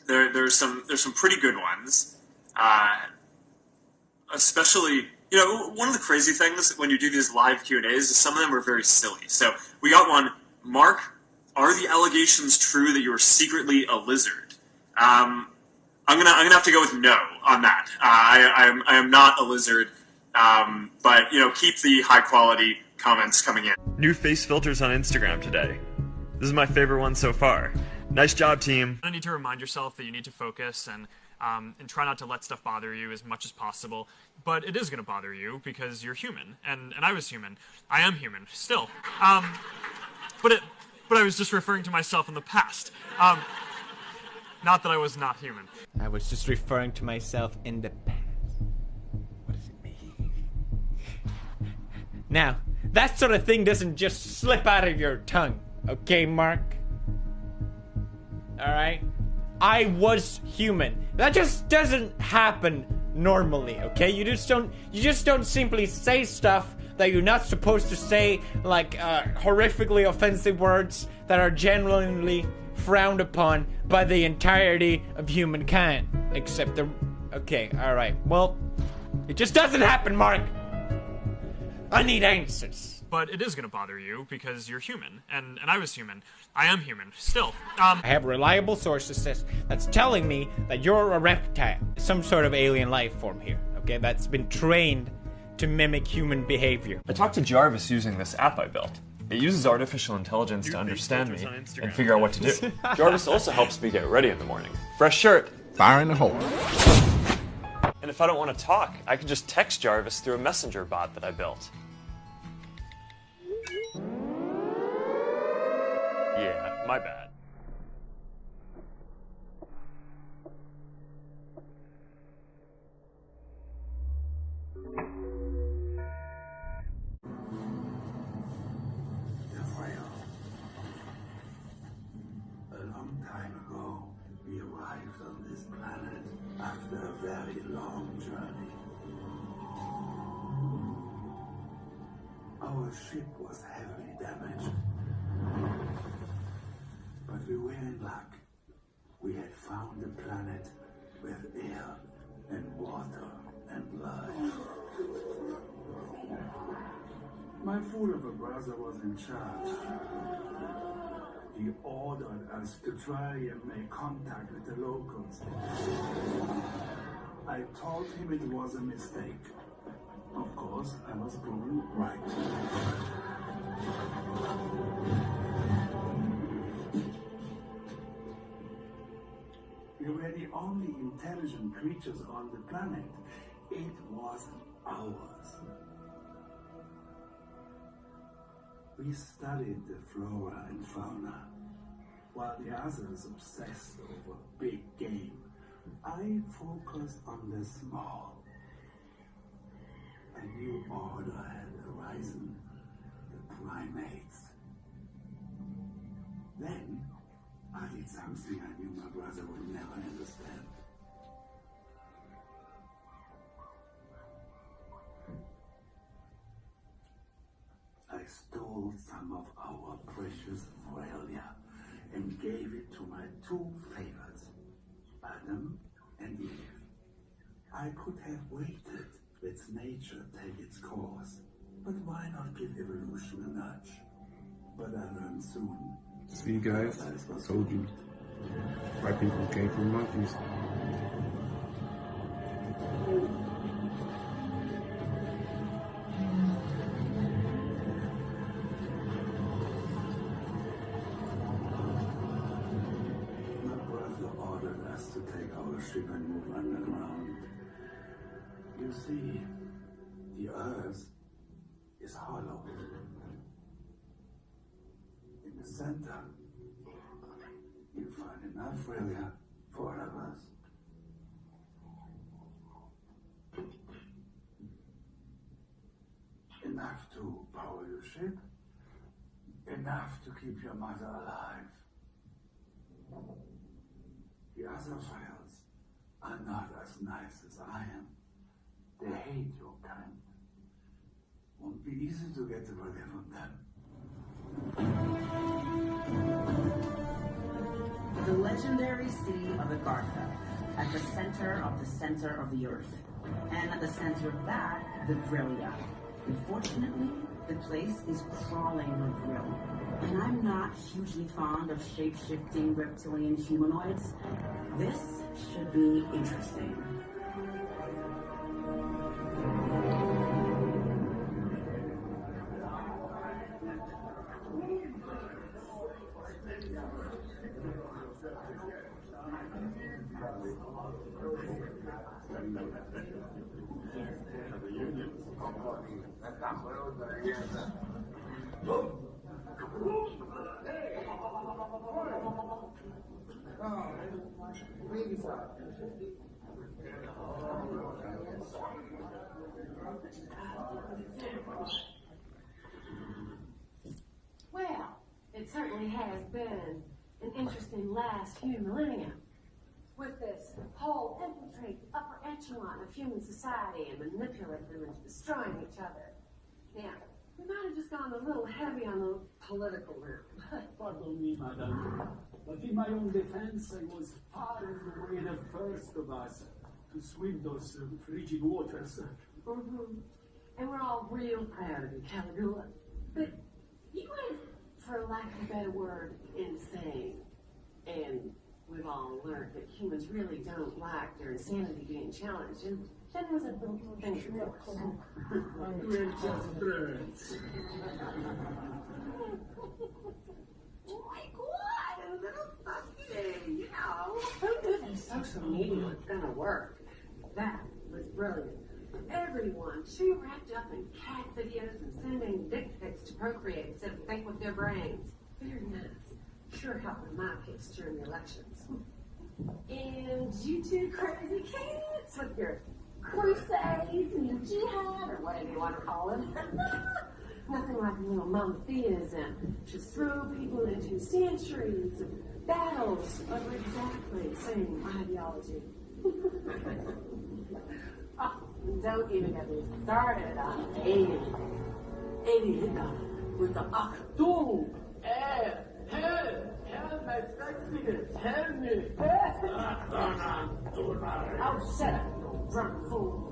There's some pretty good ones, especially. One of the crazy things when you do these live Q&As is some of them are very silly. So we got one. Mark, are the allegations true that you are secretly a lizard? I'm gonna have to go with no on that. I am not a lizard, but keep the high quality comments coming in. New face filters on Instagram today. This is my favorite one so far. Nice job, team. I need to remind yourself that you need to focus and try not to let stuff bother you as much as possible. But it is going to bother you because you're human, and I was human. I am human still. But I was just referring to myself in the past. Not that I was not human. I was just referring to myself in the past. What does it mean? Now, that sort of thing doesn't just slip out of your tongue, okay, Mark? Alright? I was human. That just doesn't happen normally, okay? You just don't simply say stuff that you're not supposed to say, like horrifically offensive words that are genuinely frowned upon by the entirety of humankind. Except the... Okay, alright. Well, it just doesn't happen, Mark! I need answers. But it is going to bother you because you're human, and I was human. I am human, still. I have reliable sources that's telling me that you're a reptile. Some sort of alien life form here, okay? That's been trained to mimic human behavior. I talked to Jarvis using this app I built. It uses artificial intelligence to understand me and figure out what to do. Jarvis also helps me get ready in the morning. Fresh shirt. Fire in the hole. And if I don't want to talk, I can just text Jarvis through a messenger bot that I built. Yeah, my bad. A long time ago, we arrived on this planet after a very long journey. Our ship was heavily damaged. But we were in luck. We had found a planet with air and water and life. My fool of a brother was in charge. He ordered us to try and make contact with the locals. I told him it was a mistake. Of course, I was proven right. We were the only intelligent creatures on the planet. It was ours. We studied the flora and fauna, while the others obsessed over big game. I focused on the small. A new order had arisen, the primates. Then, I did something I knew my brother would never understand. I stole some of our precious Aurelia and gave it to my two favorites, Adam and Eve. I could have waited, let nature take its course, but why not give evolution a nudge? But I learned soon. See, guys, I told you. White people came from monkeys. My brother ordered us to take our ship and move underground. You see, the Earth is hollow. In the center, you'll find enough area for all of us. Enough to power your ship, enough to keep your mother alive. The other files are not as nice as I am. They hate your kind. Won't be easy to get away from them. The legendary city of Agartha, at the center of the earth. And at the center of that, the Vrilya. Unfortunately, the place is crawling with Vril. And I'm not hugely fond of shape-shifting reptilian humanoids. This should be interesting. Well, it certainly has been an interesting last few millennia. With this whole infiltrate the upper echelon of human society and manipulate them into destroying each other. Now, we might have just gone a little heavy on the political realm. Pardon me, madam, but in my own defense, I was far and away the first of us to swim those frigid waters. And we're all real proud of you, Caligula. But you went, for lack of a better word, insane. And we've all learned that humans really don't like their insanity being challenged. And that was a little thing for us. We're just friends. Like what? A little something, you know. Who knew that social media was gonna work? That was brilliant. Everyone too wrapped up in cat videos and sending dick pics to procreate instead of think with their brains. Very nice. Sure helped with my kids during the elections. And you two crazy kids with your crusades and your jihad, or whatever you want to call it. Nothing like little Mama theism to throw people into centuries of battles over exactly the same ideology. Oh, don't even get me started on 80 with the Achtung! My sexiness, help me! Oh, shut up, you drunk fool!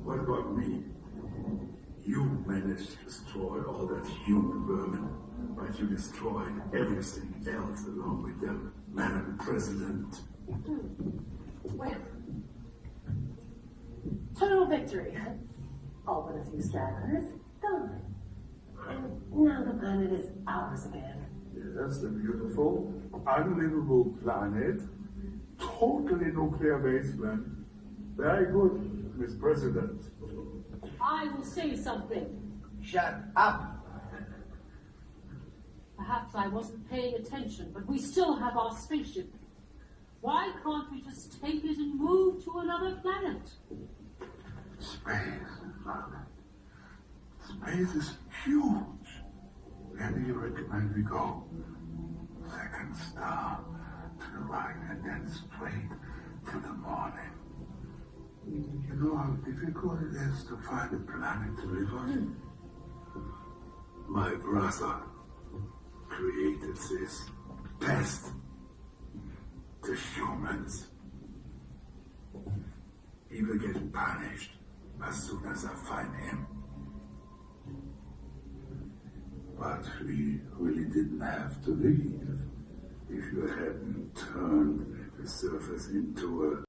What about me? You managed to destroy all that human vermin, but you destroyed everything else along with them, Madam President. Well, total victory. All but a few stragglers, gone. And now the planet is ours again. Yes, a beautiful, unlivable planet, totally nuclear wasteland. Very good, Miss President. I will say something. Shut up! Perhaps I wasn't paying attention, but we still have our spaceship. Why can't we just take it and move to another planet? Space, look. Space is huge. Where do you recommend we go? Second star, to the right, and then straight to the morning. You know how difficult it is to find a planet to live on? My brother created this pest, the humans. He will get punished as soon as I find him. But we really didn't have to leave if you hadn't turned the surface into a